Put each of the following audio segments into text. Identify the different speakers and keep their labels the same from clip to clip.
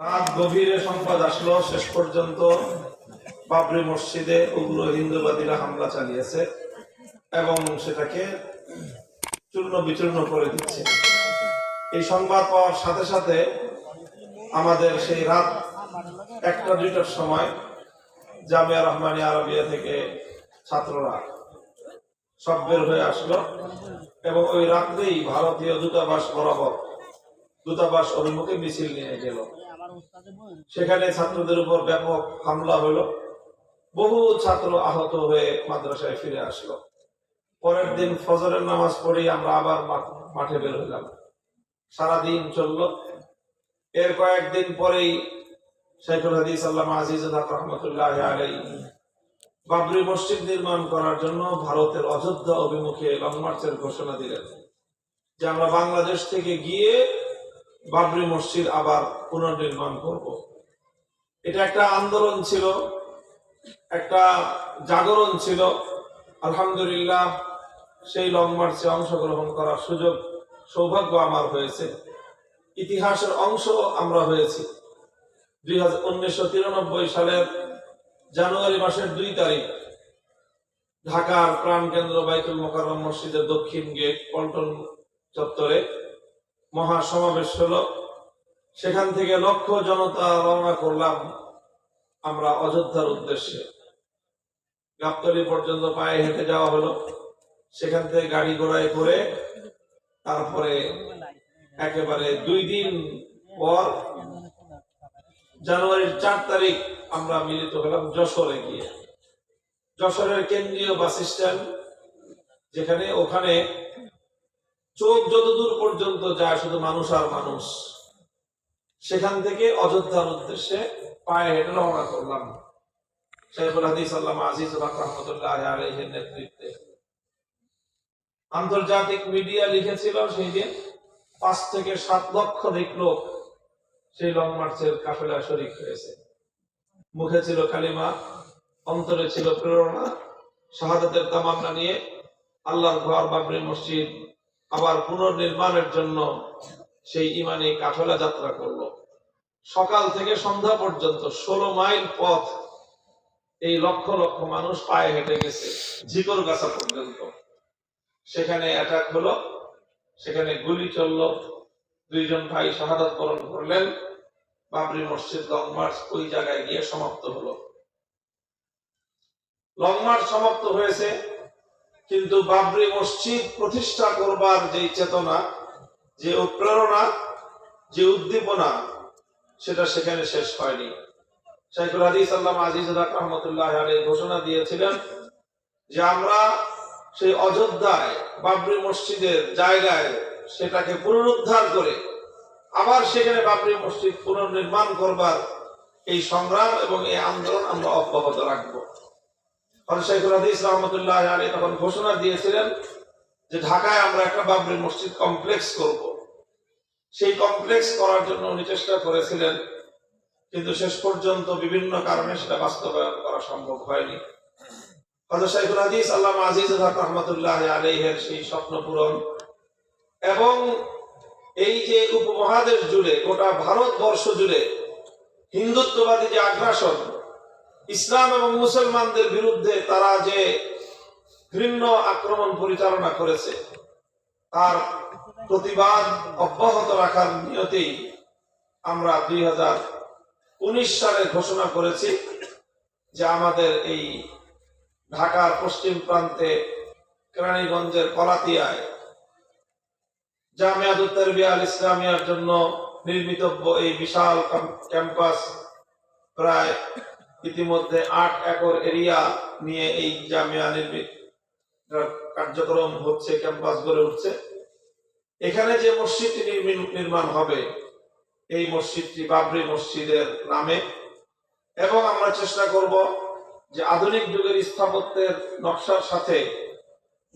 Speaker 1: রাত গভীরে সংবাদ আসলো, শেষ পর্যন্ত বাবরি মসজিদে উগ্র হিন্দুবাদীরা হামলা চালিয়েছে এবং সেটাকে চূর্ণ বিচূর্ণ করে দিচ্ছে। এই সংবাদ পাওয়ার সাথে সাথে আমাদের সেই রাত 1টা-2টার সময় জামিয়া রহমানিয়া আরবিয়া থেকে ছাত্ররা সব বের হয়ে আসলো এবং ওই রাত্রেই ভারতীয় দূতাবাস বরাবর দূতাবাস অভিমুখে মিছিল নিয়ে গেল। সেখানে ছাত্রদের উপর ব্যাপক হামলা হলো, বহু ছাত্র আহত হয়ে মাদ্রাসায় ফিরে আসলো। পরের দিন ফজরের নামাজ পড়েই আমরা আবার মাঠে বের হইলাম। সারাদিন চলল। এর কয়েকদিন পরেই শাইখুল হাদিস আল্লামা আজিজুল হক রহমতুল্লাহ আলাইহি বাবরি মসজিদ নির্মাণ করার জন্য ভারতের অযোধ্যা অভিমুখে লং মার্চের ঘোষণা দিলেন যে আমরা বাংলাদেশ থেকে গিয়ে বাবরি মসজিদ আবার পুনর্নির্মাণ করব। এটা একটা আন্দোলন ছিল, একটা জাগরণ ছিল। আলহামদুলিল্লাহ সেই লং মার্চে অংশগ্রহণ করার সুযোগ সৌভাগ্য আমার হয়েছে, ইতিহাসের অংশ আমরা হয়েছি। 1993 সালের জানুয়ারি মাসের 2 তারিখ ঢাকার প্রাণকেন্দ্র বাইতুল মোকাররম মসজিদের দক্ষিণ গেট পল্টন চত্বরে মহাসমাবেশ হলো। সেখান থেকে লক্ষ জনতা রওনা করলাম আমরা অযোধ্যার উদ্দেশ্যে। গাবতলী পর্যন্ত পায়ে হেঁটে যাওয়া হলো, সেখান থেকে গাড়ি ঘোড়ায় করে তারপরে একেবারে 2 দিন পর জানুয়ারির 4 তারিখ আমরা মিলিত হলাম যশোরে গিয়ে। যশোরের কেন্দ্রীয় বাস স্ট্যান্ড যেখানে, ওখানে চোখ যতদূর পর্যন্ত যায় শুধু মানুষ আর মানুষ। সেখান থেকে অযোধ্যার উদ্দেশ্যে পায়ে হেঁটে রওনা করলাম শাইখুল হাদিস আল্লামা আজিজুল হক রহমতুল্লাহ আলাইহির নেতৃত্বে। আন্তর্জাতিক মিডিয়া লিখেছিল সেই দিন 5 থেকে 7 লক্ষ লোক সেই লং মার্চের কাফেলায় শরীক হয়েছে। মুখে ছিল কালিমা, অন্তরে ছিল প্রেরণা, শাহাদাতের তামান্না নিয়ে আল্লাহর ঘর বাবরি মসজিদ আবার পুনর্নির্মাণের জন্য সেই ইমানি কাফেলা যাত্রা করলো। সকাল থেকে সন্ধ্যা পর্যন্ত 16 মাইল পথ এই লক্ষ লক্ষ মানুষ পায়ে হেঁটে গেছে ঝিকরগাছা পর্যন্ত। সেখানে অ্যাটাক হলো, সেখানে গুলি চললো, 2 জন ভাই শাহাদাত বরণ করলেন। বাবরি মসজিদ লং মার্চ ওই জায়গায় গিয়ে সমাপ্ত হলো। লং মার্চ সমাপ্ত হয়েছে, কিন্তু বাবরি মসজিদ প্রতিষ্ঠা করবার যে চেতনা, যে প্রেরণা, যে উদ্দীপনা, সেটা সেখানে শেষ হয়নি। শাইখুল হাদিস আল্লামা আজিজুল হক রহমতুল্লাহ আলাইহি ঘোষণা দিয়েছিলেন যে আমরা সেই অযোধ্যায় বাবরি মসজিদের জায়গায় সেটাকে পুনরুদ্ধার করে আবার সেখানে বাবরি মসজিদ পুনর্নির্মাণ করবার এই সংগ্রাম এবং এই আন্দোলন আমরা অব্যাহত রাখবো। শাইখুল হাদিস রহমতুল্লাহ আলাইহি তখন ঘোষণা দিয়েছিলেন যে ঢাকায় আমরা একটা বাবরি মসজিদ কমপ্লেক্স করব। সেই কমপ্লেক্স করার জন্য উনি চেষ্টা করেছিলেন, কিন্তু শেষ পর্যন্ত বিভিন্ন কারণে সেটা বাস্তবায়ন করা সম্ভব হয়নি। হযরত শাইখুল হাদিস আল্লামা আজিজুল হক রহমতুল্লাহ আলাইহির সেই স্বপ্ন পূরণ এবং এই যে উপমহাদেশ জুড়ে, গোটা ভারতবর্ষ জুড়ে হিন্দুত্ববাদী যে আগ্রাসন, ইসলাম এবং মুসলমানদের বিরুদ্ধে তারা যে ঘৃণ্য আক্রমণ পরিচালনা করেছে, তার প্রতিবাদ অব্যাহত রাখার নিয়তেই আমরা 2019 সালে ঘোষণা করেছি যে আমাদের এই ঢাকার পশ্চিম প্রান্তে কেরানীগঞ্জের কলাতিয়ায় জামিয়াতুত তারবিয়া আল ইসলামিয়ার জন্য নির্মিতব্য এই বিশাল ক্যাম্পাস, প্রায় ইতিমধ্যে 8 একর এরিয়া নিয়ে এই জামিয়া নির্মিত কার্যক্রম হচ্ছে, ক্যাম্পাস গড়ে উঠছে। এখানে যে মসজিদটি নির্মাণ হবে, এই মসজিদটি বাবরি মসজিদের নামে, এবং আমরা চেষ্টা করব যে আধুনিক যুগের স্থাপত্যের নকশার সাথে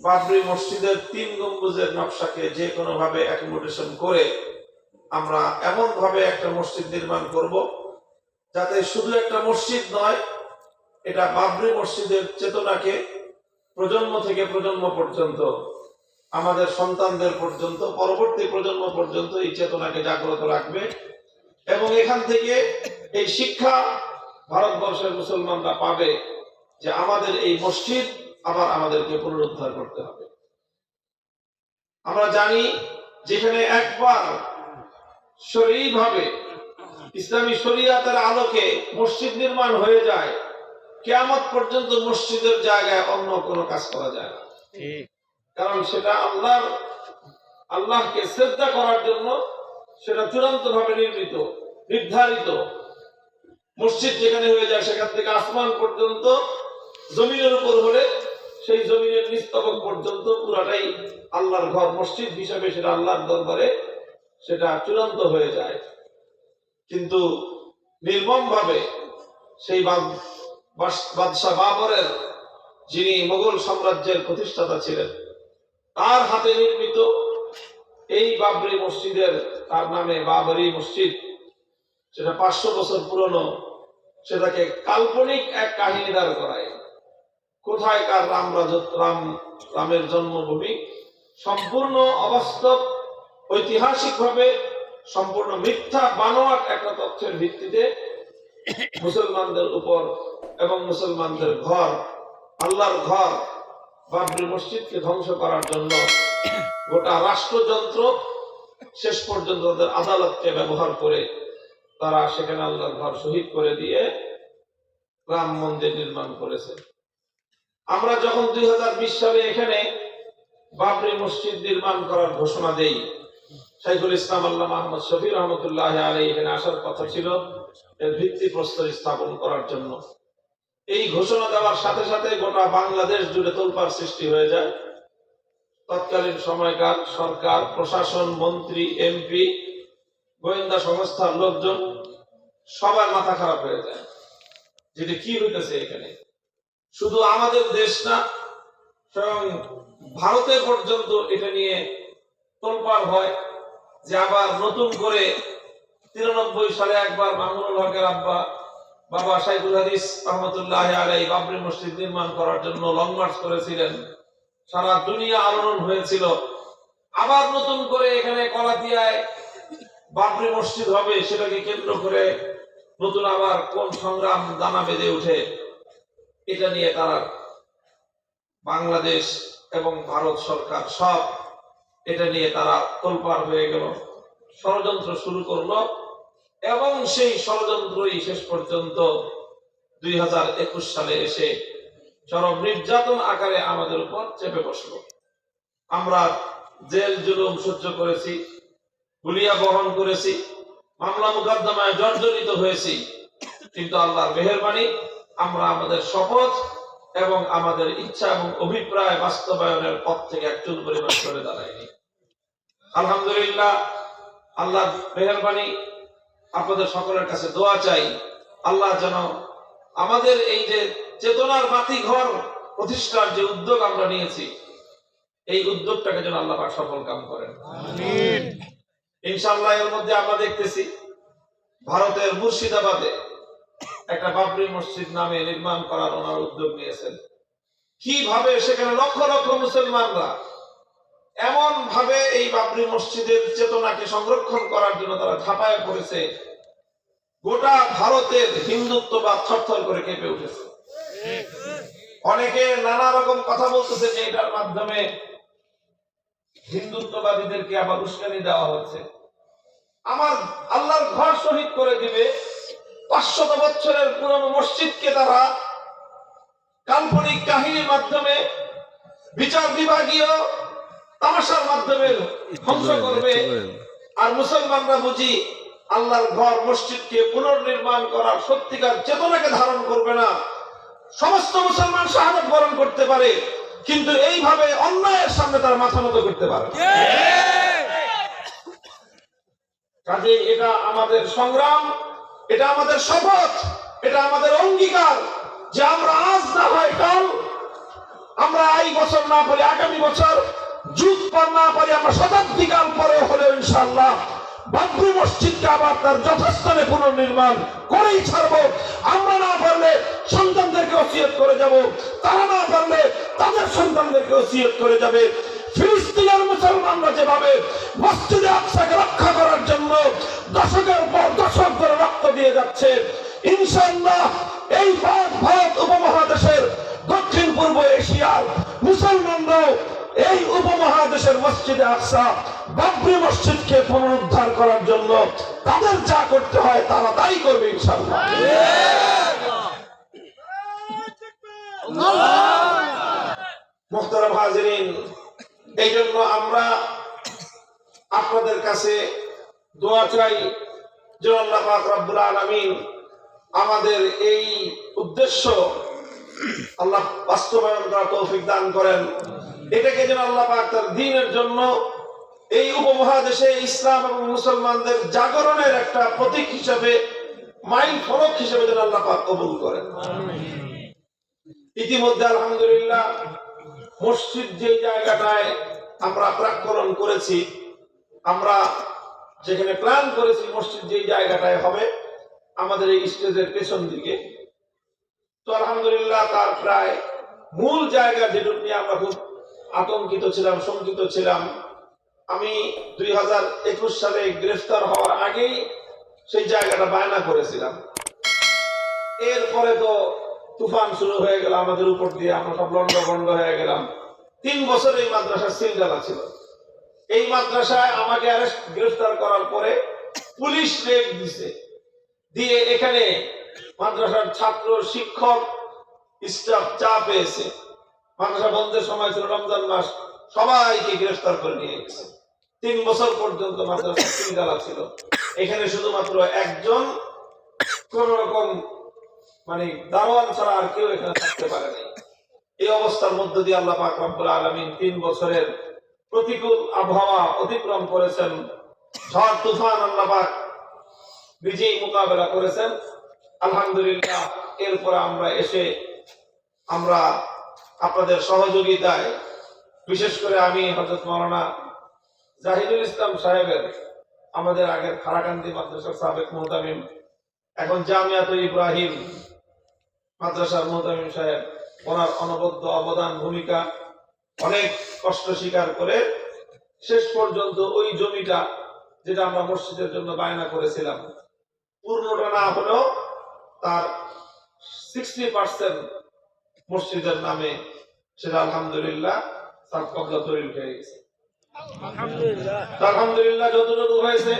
Speaker 1: বাবরি মসজিদের 3 গম্বুজের নকশাকে যে কোনো ভাবে অ্যাকোমোডেশন করে আমরা এমন ভাবে একটা মসজিদ নির্মাণ করব যাতে শুধু একটা মসজিদ নয়, এটা বাবরি মসজিদের চেতনাকে প্রজন্ম থেকে প্রজন্ম পর্যন্ত, আমাদের সন্তানদের পর্যন্ত, পরবর্তী প্রজন্ম পর্যন্ত এই চেতনাকে জাগ্রত রাখবে এবং এখান থেকে এই শিক্ষা ভারতবর্ষের মুসলমানরা পাবে যে আমাদের এই মসজিদ আবার আমাদেরকে পুনরুদ্ধার করতে হবে। আমরা জানি যেখানে একবার শরীয়ভাবে ইসলামী শরিয়াতের আলোকে মসজিদ নির্মাণ হয়ে যায়, কিয়ামত পর্যন্ত মসজিদের জায়গায় অন্য কোনো কাজ করা যায় না। কারণ সেটা আল্লাহকে শ্রদ্ধা করার জন্য সেটা চূড়ান্ত ভাবে নির্ধারিত। মসজিদ যেখানে হয়ে যায় সেখান থেকে আসমান পর্যন্ত, জমিনের উপর হলে সেই জমিনের নিস্তবক পর্যন্ত পুরাটাই আল্লাহর ঘর, মসজিদ হিসাবে সেটা আল্লাহর দরবারে সেটা চূড়ান্ত হয়ে যায়। কিন্তু নির্মম ভাবে সেই বাদশাহ বাবরের, যিনি মোগল সাম্রাজ্যের প্রতিষ্ঠাতা ছিলেন, তার হাতে নির্মিত এই বাবরি মসজিদের, তার নামে বাবরি মসজিদ, সেটা 500 বছর পুরনো, সেটাকে কাল্পনিক এক কাহিনী দাঁড় করায়। কোথায় কার রামের জন্মভূমি, সম্পূর্ণ অবাস্তব, ঐতিহাসিক ভাবে সম্পূর্ণ মিথ্যা বানোয়াট একটা তথ্যের ভিত্তিতে মুসলমানদের উপর এবং মুসলমানদের ঘর, আল্লাহর ঘর বাবরি মসজিদকে ধ্বংস করার জন্য গোটা রাষ্ট্রযন্ত্র শেষ পর্যন্ত তাদের আদালতকে ব্যবহার করে তারা সেখানে আল্লাহর ঘর শহীদ করে দিয়ে রাম মন্দির নির্মাণ করেছে। আমরা যখন 2020 সালে এখানে বাবরি মসজিদ নির্মাণ করার ঘোষণা দেই, শাইখুল ইসলাম আল্লামা আহমদ শফি রহমতুল্লাহ আলাইহি এখানে আসার কথা ছিল এর ভিত্তিপ্রস্তর স্থাপন করার জন্য। এই ঘোষণা দেওয়ার সাথে সাথে গোটা বাংলাদেশ জুড়ে তোলপাড় সৃষ্টি হয়ে যায়। তৎকালীন সময়কার সরকার, প্রশাসন, মন্ত্রী, এমপি, গোয়েন্দা সংস্থার লোকজন সবার মাথা খারাপ হয়ে যায়, যেটা কি হইতেছে এখানে। শুধু আমাদের দেশ না, স্বয়ং ভারতে পর্যন্ত এটা নিয়ে তোলপাড় হয় যে আবার নতুন করে 93 সালে একবার মামুনুল হকের আব্বা বাবা শাইখুল হাদিস রহমতুল্লাহ আলাইহি বাবরি মসজিদ নির্মাণ করার জন্য লং মার্চ করেছিলেন, সারা দুনিয়া আলোড়ন হয়েছিল। আবার নতুন করে এখানে কলাতিয়ায় বাবরি মসজিদ হবে, সেটাকে কেন্দ্র করে নতুন আবার কোন সংগ্রাম দানা বেঁধে উঠে, এটা নিয়ে তারা বাংলাদেশ এবং ভারত সরকার সব এটা নিয়ে তারা তোলপাড় হয়ে গেল, ষড়যন্ত্র শুরু করলো। এবং সেই ষড়যন্ত্রই শেষ পর্যন্ত 2021 সালে এসে চরম নির্যাতন আকারে আমাদের উপর চেপে বসলো। আমরা জেল জুলুম সহ্য করেছি, গুলিয়া বহন করেছি, মামলা মুকদ্দমায় জর্জরিত হয়েছি, কিন্তু আল্লাহর মেহেরবানি আমরা আমাদের শপথ এবং আমাদের ইচ্ছা এবং অভিপ্রায় বাস্তবায়নের পথ থেকে একচুল পরিমাণ করে দাঁড়ায়নি। আলহামদুলিল্লাহ, আল্লাহর মেহেরবানি। আপনাদের সকলের কাছে দোয়া চাই, আল্লাহ যেন আমাদের এই যে চেতনার বাতি ঘর প্রতিষ্ঠার যে উদ্যোগ আমরা নিয়েছি, এই উদ্যোগটাকে যেন আল্লাহ পাক সফল কাম করেন। আমিন। ইনশাআল্লাহ এর মধ্যে আমরা দেখতেছি ভারতের মুর্শিদাবাদে একটা বাবরি মসজিদ নামে নির্মাণ করার ওনার উদ্যোগ নিয়েছেন। কিভাবে সেখানে লক্ষ লক্ষ মুসলমানরা এমন ভাবে এই বাবরি মসজিদের চেতনাকে সংরক্ষণ করার জন্য তারা ঝাঁপায় পড়েছে, গোটা ভারতের হিন্দুত্ববাদ থরথর করে কেঁপে উঠেছে। অনেকে নানা রকম কথা বলতেছে যে এটার মাধ্যমে হিন্দুত্ববাদীদেরকে আবার উস্কানি দেওয়া হচ্ছে। আমার আল্লাহর ঘর শহীদ করে দিবে, 500 বছরের পুরনো মসজিদকে তারা কাল্পনিক কাহিনীর মাধ্যমে, বিচার বিভাগীয় তামাশার মাধ্যমে ধ্বংস করবে। আর মুসলমানরা বুঝি আল্লাহর ঘর মসজিদকে পুনর্নির্মাণ করার সত্যিকার চেতনাকে ধারণ করবে না। সমস্ত মুসলমান শাহাদাত বরণ করতে পারে, কিন্তু এইভাবে অন্যায়ের সামনে তার মাথা নত করতে পারে। কাজে এটা আমাদের সংগ্রাম, এটা আমাদের শপথ, এটা আমাদের অঙ্গীকার যে আমরা আজ না হয় কাল, আমরা এই বছর না পারি আগামী বছর, যুগ পর না পারি আমরা শতাব্দী কাল পরে হলেও ইনশাআল্লাহ বাবরি মসজিদকে আবার তার যথাস্থানে পুনর্নির্মাণ করেই ছাড়বো। আমরা না পারলে সন্তানদেরকে ওসিয়ত করে যাব, তারা না পারলে তাদের সন্তানদেরকে ওসিয়ত করে যাবে। ফিলিস্তিনে দুনিয়ার মুসলমানরা যেভাবে মসজিদে আকসাকে রক্ষা করার জন্য দশকের পর দশক ধরে রক্ত দিয়ে যাচ্ছে, ইনশাআল্লাহ এই ভারত উপমহাদেশের দক্ষিণ পূর্ব এশিয়ার মুসলমানরাও এই উপমহাদেশের মসজিদে আকসা বাবরি মসজিদকে পুনরুদ্ধার করার জন্য তাদের যা করতে হয় তারা তাই করবে ইনশাআল্লাহ। মুহতারাম হাজিরিন, এই জন্য আমরা আপনাদের কাছে দোয়া চাই যে আল্লাহ পাক রব্বুল আলামিন আমাদের এই উদ্দেশ্য আল্লাহ বাস্তবায়ন করার তৌফিক দান করেন। এটাকে যেন আল্লাহ পাক তার দ্বীনের জন্য এই উপমহাদেশে ইসলাম এবং মুসলমানদের জাগরণের একটা প্রতীক হিসেবে, মাইল ফলক হিসেবে যেন আল্লাহ পাক কবুল করেন। ইতিমধ্যে আলহামদুলিল্লাহ মসজিদ যে জায়গাটায় আমরা প্রাক্কলন করেছি, আমরা যেখানে প্ল্যান করেছি মসজিদ যে জায়গাটায় হবে আমাদের এই স্টেজের পেছন দিকে, তো আলহামদুলিল্লাহ তার প্রায় মূল জায়গা যেটুকু নিয়ে আমরা খুব আতঙ্কিত ছিলাম, শঙ্কিত ছিলাম। আমি 2021 সালে গ্রেফতার হওয়ার আগেই সেই জায়গাটা বায়না করেছিলাম। এরপরে তো তুফান শুরু হয়ে গেল আমাদের উপর দিয়ে, আমরা সব লন্ডভন্ড হয়ে গেলাম। 3 বছর এই মাদ্রাসার সিলগালা ছিল। এই মাদ্রাসায় আমাকে গ্রেফতার করার পরে পুলিশ রেড দিছে, দিয়ে এখানে মাদ্রাসার ছাত্র শিক্ষক স্টাফ চা পেয়েছে। মাদ্রাসা বন্ধের সময় ছিল রমজান মাস, সবাইকে গ্রেফতার করে নিয়ে গেছে। 3 বছর পর্যন্ত মাদ্রাসা সিলগালা ছিল। এখানে শুধুমাত্র একজন কোন রকম মানে দারোয়ান ছাড়া আর কেউ এখানে থাকতে পারে নাই। এই অবস্থার মধ্য দিয়ে আল্লাহ পাক রব্বুল আলামিন 3 বছরের প্রতিকূল আবহাওয়া অতিক্রম করেছেন, ঝড় তুফান আল্লাহ পাক নিজেই মোকাবেলা করেছেন আলহামদুলিল্লাহ। এরপর আমরা এসে আমরা আপনাদের সহযোগিতায়, বিশেষ করে আমি হযরত মাওলানা জাহিদুল ইসলাম সাহেবের, আমাদের আগের খারাকান্দি মাদ্রাসার সাবেক মুহতামিম, এখন জামিয়াতুল ইব্রাহিম মাদ্রাসার মুহতামিম সাহেব, ওনার অনবদ্য অবদান ভূমিকা, অনেক কষ্ট স্বীকার করে শেষ পর্যন্ত ওই জমিটা যেটা আমরা মসজিদের জন্য বায়না করেছিলাম, পূর্ণটা না হলেও তার 60% মসজিদের নামে সেটা আলহামদুলিল্লাহ তার কবজা তৈরি হয়ে গেছে। আলহামদুলিল্লাহ যতটুকু হয়েছে